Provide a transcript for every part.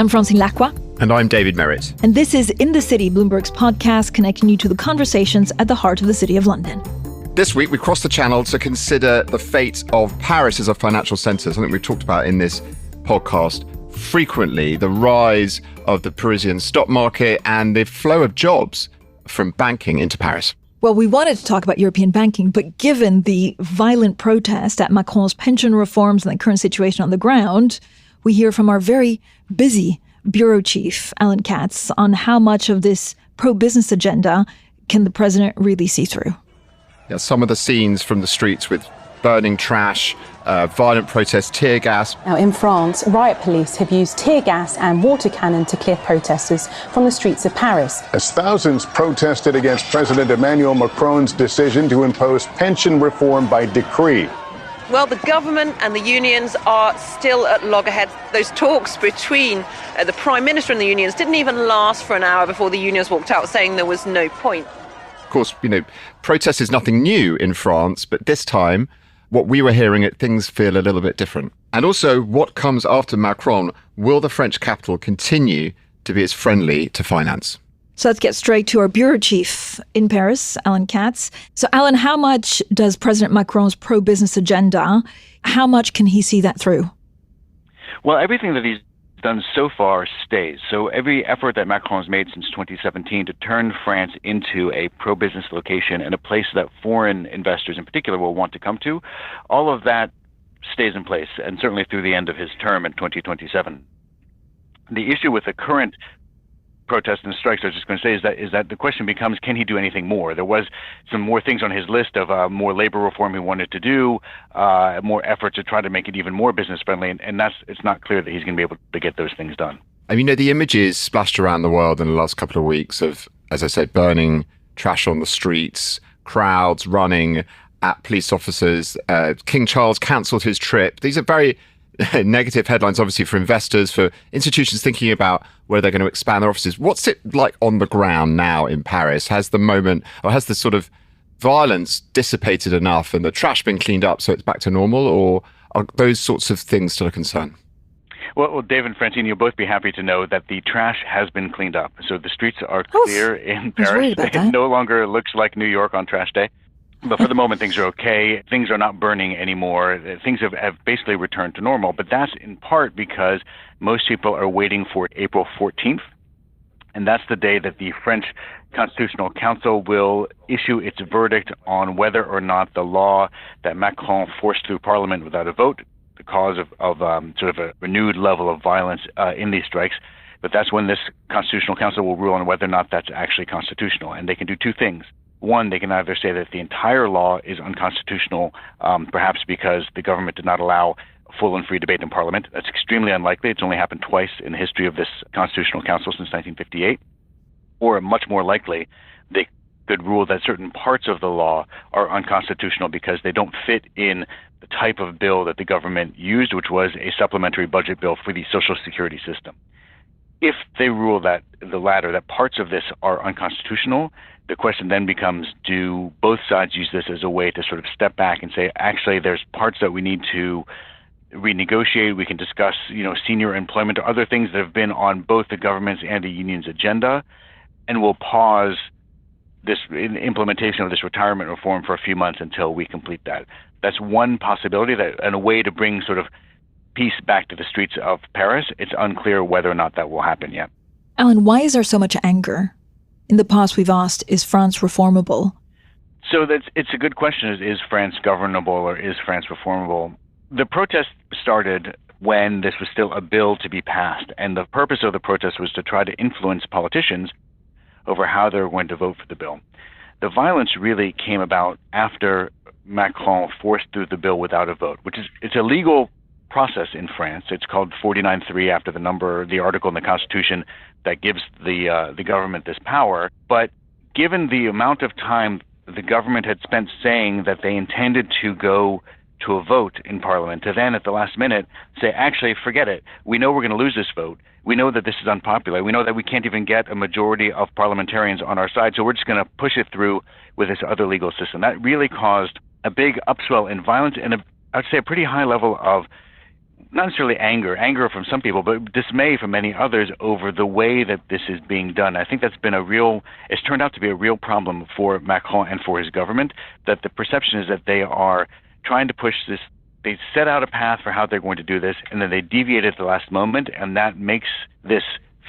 I'm Francine Lacqua. And I'm David Merritt. And this is In the City, Bloomberg's podcast connecting you to the conversations at the heart of the City of London. This week, we crossed the channel to consider the fate of Paris as a financial centre, something we've talked about in this podcast frequently, the rise of the Parisian stock market and the flow of jobs from banking into Paris. Well, we wanted to talk about European banking, but given the violent protest at Macron's pension reforms and the current situation on the ground, we hear from our very busy bureau chief, Alan Katz, on how much of this pro-business agenda can the president really see through. Yeah, some of the scenes from the streets with burning trash, violent protests, tear gas. Now in France, riot police have used tear gas and water cannon to clear protesters from the streets of Paris. As thousands protested against President Emmanuel Macron's decision to impose pension reform by decree. Well, the government and the unions are still at loggerheads. Those talks between the Prime Minister and the unions didn't even last for an hour before the unions walked out saying there was no point. Of course, protest is nothing new in France, but this time, what we were hearing, things feel a little bit different. And also, what comes after Macron? Will the French capital continue to be as friendly to finance? So let's get straight to our bureau chief in Paris, Alan Katz. So Alan, how much does President Macron's pro-business agenda, how much can he see that through? Well, everything that he's done so far stays. So every effort that Macron's made since 2017 to turn France into a pro-business location and a place that foreign investors in particular will want to come to, all of that stays in place, and certainly through the end of his term in 2027. The issue with the current protests and strikes, I was just going to say, is that the question becomes, can he do anything more? There was some more things on his list of more labor reform he wanted to do, more effort to try to make it even more business friendly, and it's not clear that he's going to be able to get those things done. I mean, the images splashed around the world in the last couple of weeks of, as I said, burning trash on the streets, crowds running at police officers. King Charles cancelled his trip. These are very negative headlines, obviously, for investors, for institutions thinking about where they're going to expand their offices. What's it like on the ground now in Paris? Has the sort of violence dissipated enough and the trash been cleaned up so it's back to normal, or are those sorts of things still a concern? Well, Dave and Francine, you'll both be happy to know that the trash has been cleaned up. So the streets are clear in Paris. It no longer looks like New York on trash day. But for the moment, things are okay. Things are not burning anymore. Things have basically returned to normal. But that's in part because most people are waiting for April 14th. And that's the day that the French Constitutional Council will issue its verdict on whether or not the law that Macron forced through Parliament without a vote, the cause of sort of a renewed level of violence in these strikes. But that's when this Constitutional Council will rule on whether or not that's actually constitutional. And they can do two things. One, they can either say that the entire law is unconstitutional, perhaps because the government did not allow full and free debate in Parliament. That's extremely unlikely. It's only happened twice in the history of this Constitutional Council since 1958. Or much more likely, they could rule that certain parts of the law are unconstitutional because they don't fit in the type of bill that the government used, which was a supplementary budget bill for the Social Security system. If they rule that the latter, that parts of this are unconstitutional, the question then becomes, do both sides use this as a way to sort of step back and say, actually, there's parts that we need to renegotiate. We can discuss, senior employment or other things that have been on both the government's and the union's agenda, and we'll pause this implementation of this retirement reform for a few months until we complete that. That's one possibility, and a way to bring sort of peace back to the streets of Paris. It's unclear whether or not that will happen yet. Alan, why is there so much anger? In the past, we've asked, is France reformable? So it's a good question. Is France governable or is France reformable? The protest started when this was still a bill to be passed. And the purpose of the protest was to try to influence politicians over how they were going to vote for the bill. The violence really came about after Macron forced through the bill without a vote, it's a legal process in France. It's called 49.3 after the article in the Constitution that gives the government this power. But given the amount of time the government had spent saying that they intended to go to a vote in Parliament, to then at the last minute say, actually, forget it. We know we're going to lose this vote. We know that this is unpopular. We know that we can't even get a majority of parliamentarians on our side, so we're just going to push it through with this other legal system. That really caused a big upswell in violence and I would say a pretty high level of not necessarily anger from some people, but dismay from many others over the way that this is being done. I think that's been it's turned out to be a real problem for Macron and for his government, that the perception is that they are trying to push this. They set out a path for how they're going to do this, and then they deviate at the last moment, and that makes this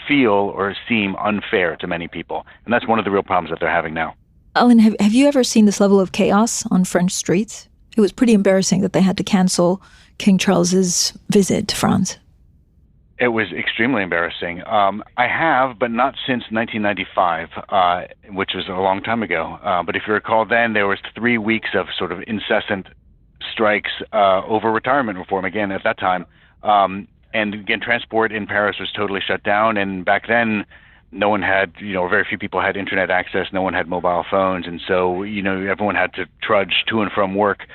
feel or seem unfair to many people. And that's one of the real problems that they're having now. Alan, have you ever seen this level of chaos on French streets? It was pretty embarrassing that they had to cancel King Charles's visit to France. It was extremely embarrassing. I have, but not since 1995, which was a long time ago. But if you recall then, there was 3 weeks of sort of incessant strikes over retirement reform again at that time. And again, transport in Paris was totally shut down. And back then, no one had, very few people had internet access. No one had mobile phones. And so, everyone had to trudge to and from work.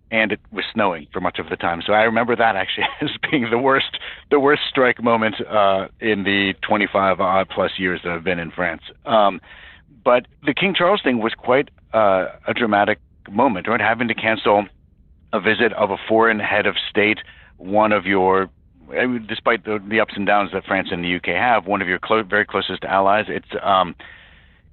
And it was snowing for much of the time. So I remember that actually as being the worst strike moment in the 25 odd plus years that I've been in France. But the King Charles thing was quite a dramatic moment, right? Having to cancel a visit of a foreign head of state, one of your, despite the ups and downs that France and the UK have, one of your very closest allies. It's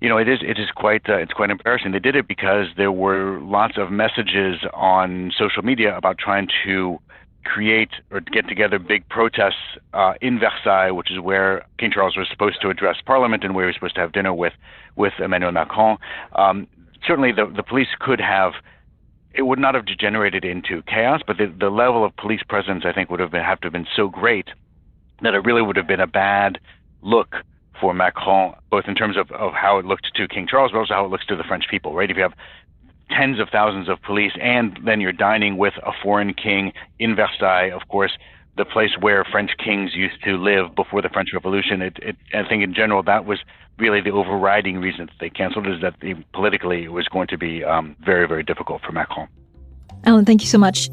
it is quite embarrassing. They did it because there were lots of messages on social media about trying to create or get together big protests in Versailles, which is where King Charles was supposed to address Parliament and where he was supposed to have dinner with Emmanuel Macron. Certainly, the police could have. It would not have degenerated into chaos, but the level of police presence, I think, would have to have been so great that it really would have been a bad look for Macron, both in terms of how it looked to King Charles, but also how it looks to the French people, right? If you have tens of thousands of police and then you're dining with a foreign king in Versailles, of course, the place where French kings used to live before the French Revolution, I think in general that was really the overriding reason that they canceled, is that politically it was going to be very, very difficult for Macron. Alan, thank you so much.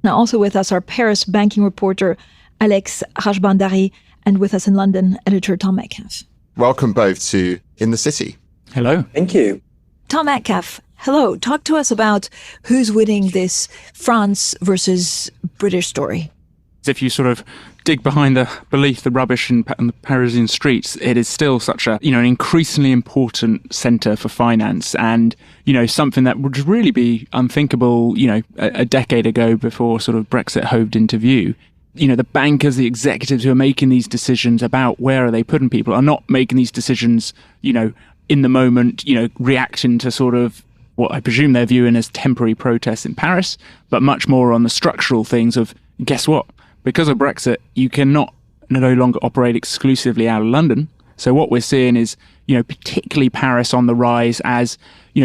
Now, also with us, our Paris banking reporter, Alexandre Rajbhandari, and with us in London, editor Tom Metcalf. Welcome both to In the City. Hello. Thank you. Tom Metcalf, hello. Talk to us about who's winning this France versus British story. If you sort of dig behind the rubbish in the Parisian streets, it is still such an increasingly important centre for finance, and something that would really be unthinkable a decade ago, before sort of Brexit hoved into view. The bankers, the executives who are making these decisions about where are they putting people are not making these decisions in the moment, reacting to sort of what I presume they're viewing as temporary protests in Paris, but much more on the structural things of, guess what? Because of Brexit, you cannot no longer operate exclusively out of London. So what we're seeing is, particularly Paris on the rise as,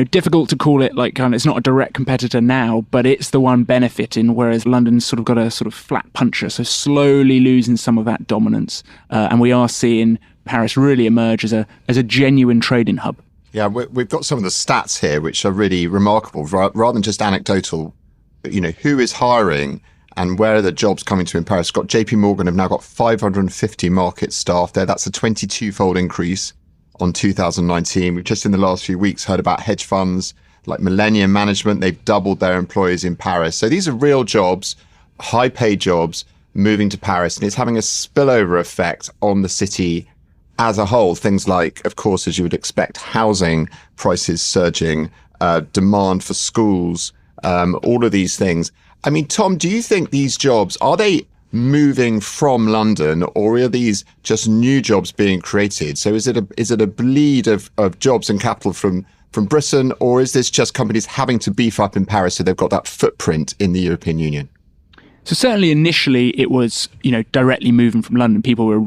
difficult to call it it's not a direct competitor now, but it's the one benefiting, whereas London's sort of got a sort of flat puncher, so slowly losing some of that dominance. And we are seeing Paris really emerge as a genuine trading hub. Yeah, we've got some of the stats here, which are really remarkable, rather than just anecdotal. Who is hiring and where are the jobs coming to in Paris? Got JP Morgan have now got 550 market staff there. That's a 22-fold increase on 2019. We've just in the last few weeks heard about hedge funds like Millennium Management. They've doubled their employees in Paris. So these are real jobs, high-paid jobs moving to Paris, and it's having a spillover effect on the city as a whole. Things like, of course, as you would expect, housing prices surging, demand for schools, all of these things. I mean, Tom, do you think these jobs, are they moving from London, or are these just new jobs being created? So is it a bleed of jobs and capital from Britain, or is this just companies having to beef up in Paris so they've got that footprint in the European Union? So certainly initially it was, directly moving from London. People were,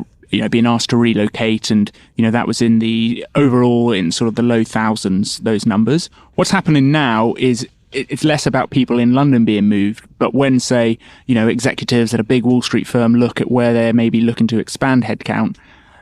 being asked to relocate, and, that was in the overall in sort of the low thousands, those numbers. What's happening now is it's less about people in London being moved, but when, say, executives at a big Wall Street firm look at where they're maybe looking to expand headcount,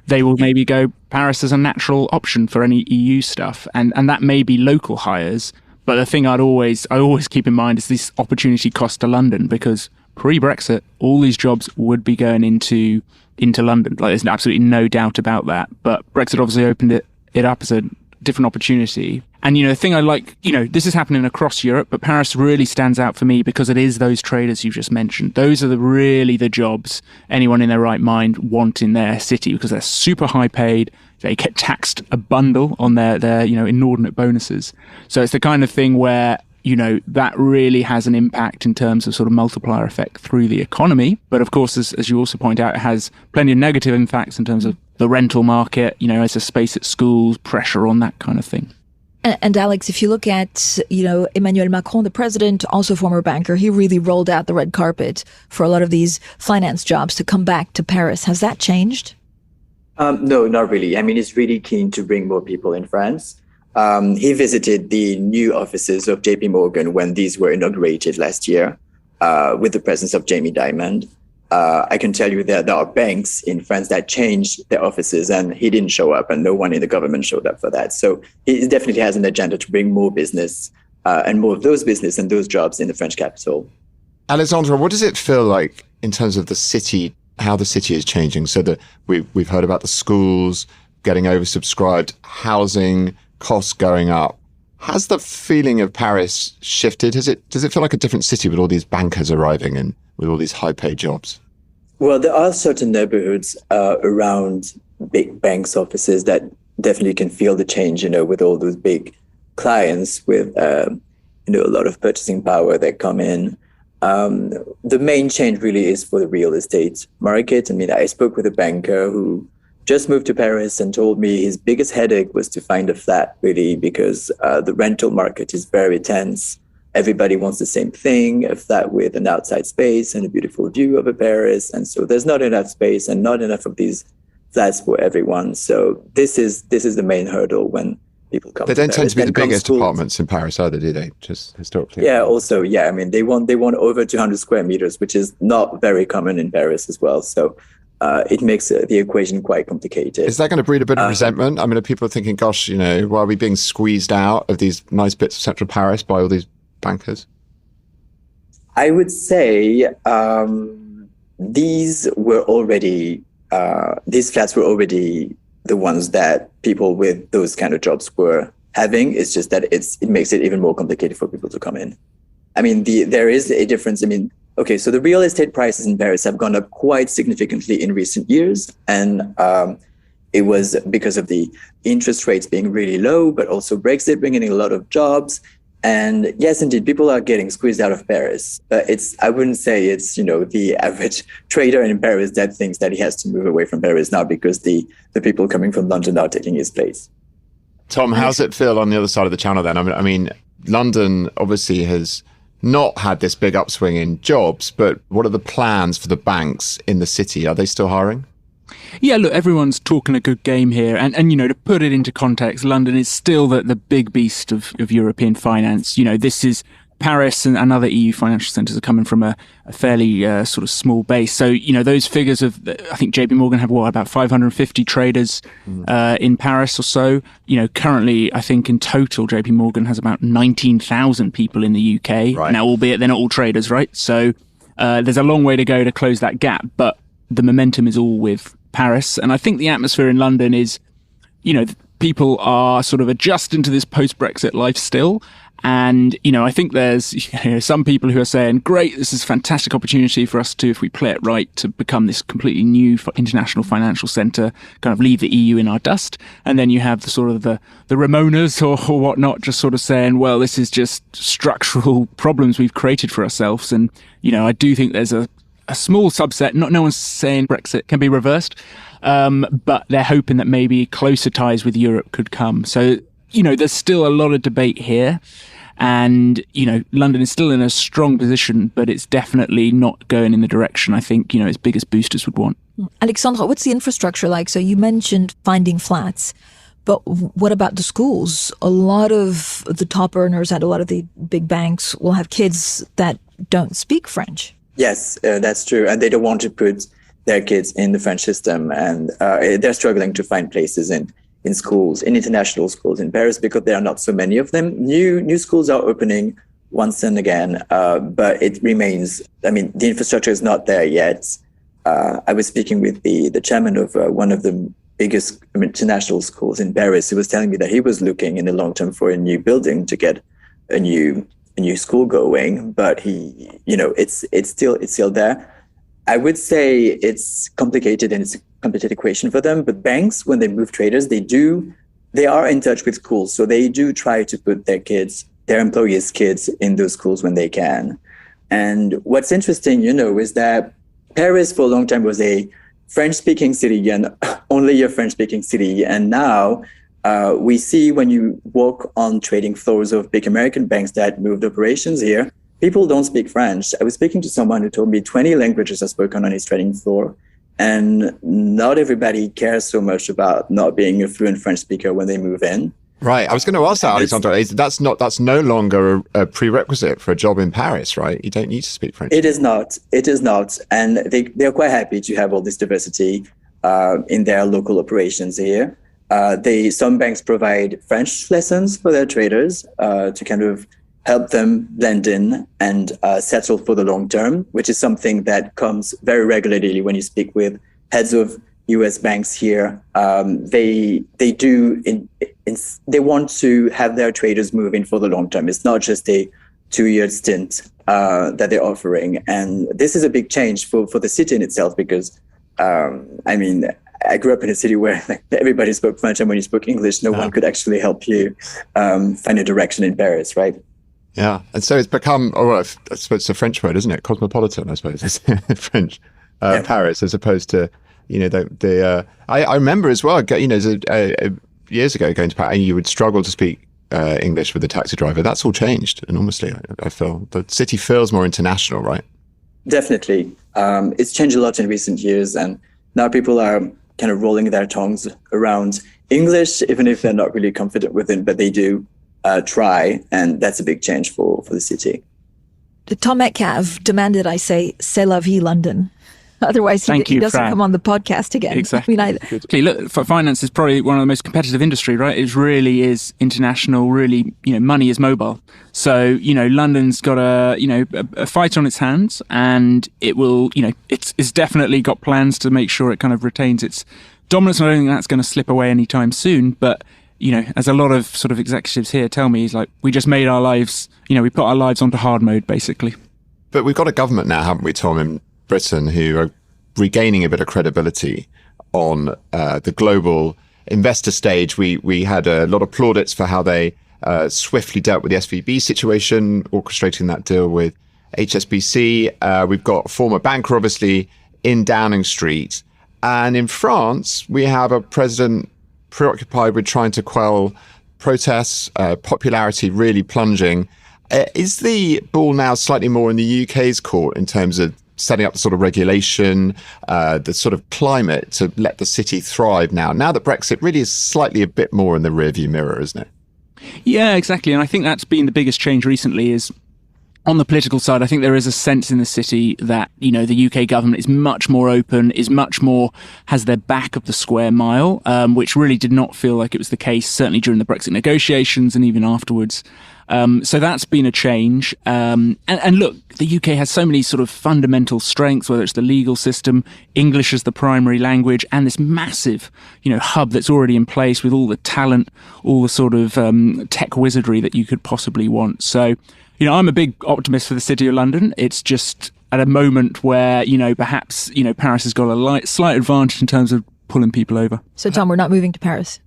they will maybe go Paris as a natural option for any EU stuff. And that may be local hires. But the thing I always keep in mind is this opportunity cost to London, because pre-Brexit, all these jobs would be going into London. Like, there's absolutely no doubt about that. But Brexit obviously opened it up as a different opportunity. And, the thing I like, this is happening across Europe, but Paris really stands out for me because it is those traders you just mentioned. Those are really the jobs anyone in their right mind want in their city, because they're super high paid. They get taxed a bundle on their inordinate bonuses. So it's the kind of thing where, that really has an impact in terms of sort of multiplier effect through the economy. But of course, as you also point out, it has plenty of negative impacts in terms of the rental market, as a space at schools, pressure on that kind of thing. And Alex, if you look at, Emmanuel Macron, the president, also former banker, he really rolled out the red carpet for a lot of these finance jobs to come back to Paris. Has that changed? No, not really. I mean, he's really keen to bring more people in France. He visited the new offices of JP Morgan when these were inaugurated last year, with the presence of Jamie Dimon. I can tell you that there are banks in France that changed their offices and he didn't show up, and no one in the government showed up for that. So he definitely has an agenda to bring more business and more of those business and those jobs in the French capital. Alexandre, what does it feel like in terms of the city, how the city is changing? So that we've heard about the schools getting oversubscribed, housing costs going up. Has the feeling of Paris shifted? Does it feel like a different city with all these bankers arriving and with all these high-paid jobs? Well, there are certain neighborhoods around big banks' offices that definitely can feel the change, with all those big clients with, a lot of purchasing power that come in. The main change really is for the real estate market. I mean, I spoke with a banker who just moved to Paris and told me his biggest headache was to find a flat, really, because the rental market is very tense. Everybody wants the same thing, a flat with an outside space and a beautiful view over Paris. And so there's not enough space and not enough of these flats for everyone. So this is the main hurdle when people come to Paris. They don't tend to be the biggest apartments in Paris either, do they? Just historically. Yeah, also, I mean, they want over 200 square meters, which is not very common in Paris as well. So it makes the equation quite complicated. Is that going to breed a bit of resentment? I mean, are people thinking, gosh, why are we being squeezed out of these nice bits of central Paris by all these bankers? I would say these flats were already the ones that people with those kind of jobs were having. It's just that it makes it even more complicated for people to come in. I mean, there is a difference. I mean, okay, so the real estate prices in Paris have gone up quite significantly in recent years. And it was because of the interest rates being really low, but also Brexit bringing in a lot of jobs. And yes, indeed, people are getting squeezed out of Paris. But I wouldn't say it's, the average trader in Paris that thinks that he has to move away from Paris now because the people coming from London are taking his place. Tom, how's it feel on the other side of the channel then? I mean, London obviously has not had this big upswing in jobs, but what are the plans for the banks in the city? Are they still hiring? Yeah, look, everyone's talking a good game here. And to put it into context, London is still the big beast of European finance. This is Paris and other EU financial centres are coming from a fairly sort of small base. So, those figures of, I think JP Morgan have about 550 traders in Paris or so. Currently, I think in total, JP Morgan has about 19,000 people in the UK. Right. Now, albeit they're not all traders, right? So there's a long way to go to close that gap. But the momentum is all with Paris. And I think the atmosphere in London is, people are sort of adjusting to this post-Brexit life still. And, I think there's some people who are saying, great, this is a fantastic opportunity for us to, if we play it right, to become this completely new international financial centre, kind of leave the EU in our dust. And then you have the sort of the Ramonas or whatnot just sort of saying, well, this is just structural problems we've created for ourselves. And, I do think there's a small subset, no one's saying Brexit can be reversed, but they're hoping that maybe closer ties with Europe could come. So, there's still a lot of debate here. And, London is still in a strong position, but it's definitely not going in the direction I think, its biggest boosters would want. Alexandre, what's the infrastructure like? So you mentioned finding flats, but what about the schools? A lot of the top earners at a lot of the big banks will have kids that don't speak French. Yes, that's true. And they don't want to put their kids in the French system. And they're struggling to find places in schools, in international schools in Paris, because there are not so many of them. New schools are opening once and again, but it remains, the infrastructure is not there yet. I was speaking with the chairman of one of the biggest international schools in Paris, who was telling me that he was looking in the long term for a new building to get a new school going, but it's still there. I would say it's complicated and it's a complicated equation for them. But banks, when they move traders, they are in touch with schools, so they do try to put their employees' kids in those schools when they can. And what's interesting, is that Paris for a long time was a French-speaking city and only a French-speaking city. And now we see when you walk on trading floors of big American banks that moved operations here, people don't speak French. I was speaking to someone who told me 20 languages are spoken on his trading floor. And not everybody cares so much about not being a fluent French speaker when they move in. Right. I was going to ask that, Alexandre. That's no longer a prerequisite for a job in Paris, right? You don't need to speak French. It is not. And they're quite happy to have all this diversity in their local operations here. Some banks provide French lessons for their traders to kind of help them blend in and settle for the long term, which is something that comes very regularly when you speak with heads of U.S. banks here. They want to have their traders move in for the long term. It's not just a 2-year stint that they're offering. And this is a big change for the city in itself, because I grew up in a city where everybody spoke French, and when you spoke English, no one could actually help you find a direction in Paris, right? Yeah, and so it's become, I suppose it's a French word, isn't it? Cosmopolitan, I suppose, it's French, Paris, as opposed to, I remember as well, years ago going to Paris, and you would struggle to speak English with a taxi driver. That's all changed enormously, I feel. The city feels more international, right? Definitely. It's changed a lot in recent years, and now people are kind of rolling their tongues around English, even if they're not really confident with it, but they do try, and that's a big change for the city. Tom Metcalf demanded I say "C'est la vie, London." Otherwise, he doesn't come on the podcast again. Exactly. Look, finance is probably one of the most competitive industry, right? It really is international. Really, money is mobile. So, London's got a fight on its hands, and it will, it's definitely got plans to make sure it kind of retains its dominance. I don't think that's going to slip away anytime soon, but as a lot of sort of executives here tell me, is like, we just made our lives, we put our lives onto hard mode, basically. But we've got a government now, haven't we, Tom, in Britain, who are regaining a bit of credibility on the global investor stage. We had a lot of plaudits for how they swiftly dealt with the SVB situation, orchestrating that deal with HSBC. We've got a former banker, obviously, in Downing Street. And in France, we have a president preoccupied with trying to quell protests, popularity really plunging. Is the ball now slightly more in the UK's court in terms of setting up the sort of regulation, the sort of climate to let the city thrive now that Brexit really is slightly a bit more in the rearview mirror, isn't it? Yeah, exactly. And I think that's been the biggest change recently is on the political side. I think there is a sense in the city that, the UK government is much more open, has their back of the square mile, which really did not feel like it was the case, certainly during the Brexit negotiations and even afterwards. So that's been a change. And look, the UK has so many sort of fundamental strengths, whether it's the legal system, English as the primary language, and this massive, hub that's already in place with all the talent, all the sort of tech wizardry that you could possibly want. So, I'm a big optimist for the City of London. It's just at a moment where, perhaps, Paris has got a slight advantage in terms of pulling people over. So, Tom, we're not moving to Paris.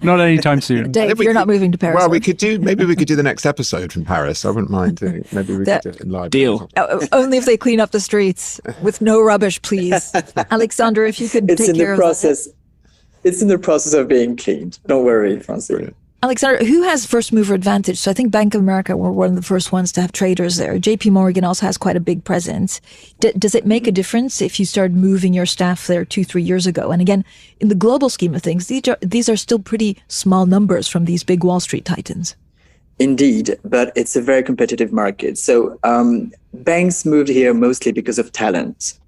Not anytime soon. Dave, you're not moving to Paris. Well, maybe we could do the next episode from Paris. I wouldn't mind doing. Maybe we could do it in live. Deal. Only if they clean up the streets with no rubbish, please. Alexandre, if you could take care of that. It's in the process of being cleaned. Don't worry, Francine. Brilliant. Alexandre, who has first mover advantage? So I think Bank of America were one of the first ones to have traders there. JP Morgan also has quite a big presence. Does it make a difference if you started moving your staff there 2-3 years ago? And again, in the global scheme of things, these are still pretty small numbers from these big Wall Street titans. Indeed, but it's a very competitive market. So banks moved here mostly because of talent.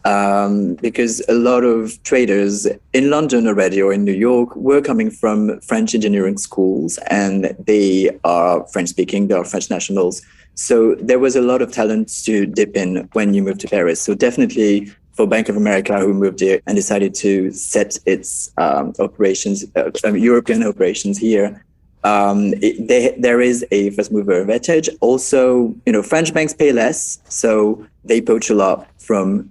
because a lot of traders in London already or in New York were coming from French engineering schools, and they are French-speaking, they are French nationals. So there was a lot of talent to dip in when you moved to Paris. So definitely for Bank of America, who moved here and decided to set its operations, European operations here, there is a first mover advantage. Also, French banks pay less, so they poach a lot from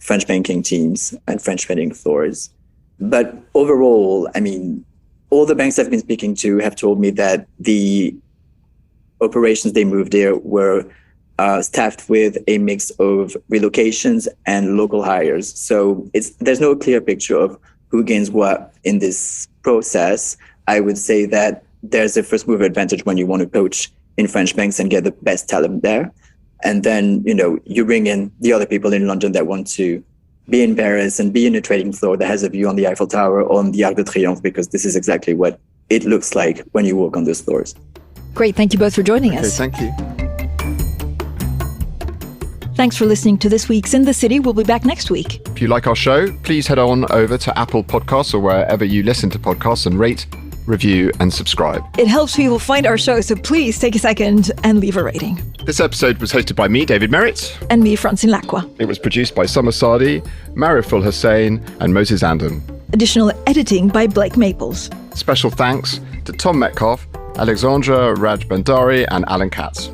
French banking teams and French trading floors. But overall, I mean, all the banks I've been speaking to have told me that the operations they moved there were staffed with a mix of relocations and local hires. So there's no clear picture of who gains what in this process. I would say that there's a first mover advantage when you want to poach in French banks and get the best talent there. And then, you bring in the other people in London that want to be in Paris and be in a trading floor that has a view on the Eiffel Tower, on the Arc de Triomphe, because this is exactly what it looks like when you walk on those floors. Great. Thank you both for joining us. Thank you. Thanks for listening to this week's In the City. We'll be back next week. If you like our show, please head on over to Apple Podcasts or wherever you listen to podcasts and rate, review, and subscribe. It helps people find our show, so please take a second and leave a rating. This episode was hosted by me, David Merritt. And me, Francine Lacqua. It was produced by Summer Sadi, Mariful Hussain, and Moses Andon. Additional editing by Blake Maples. Special thanks to Tom Metcalf, Alexandre Rajbhandari, and Alan Katz.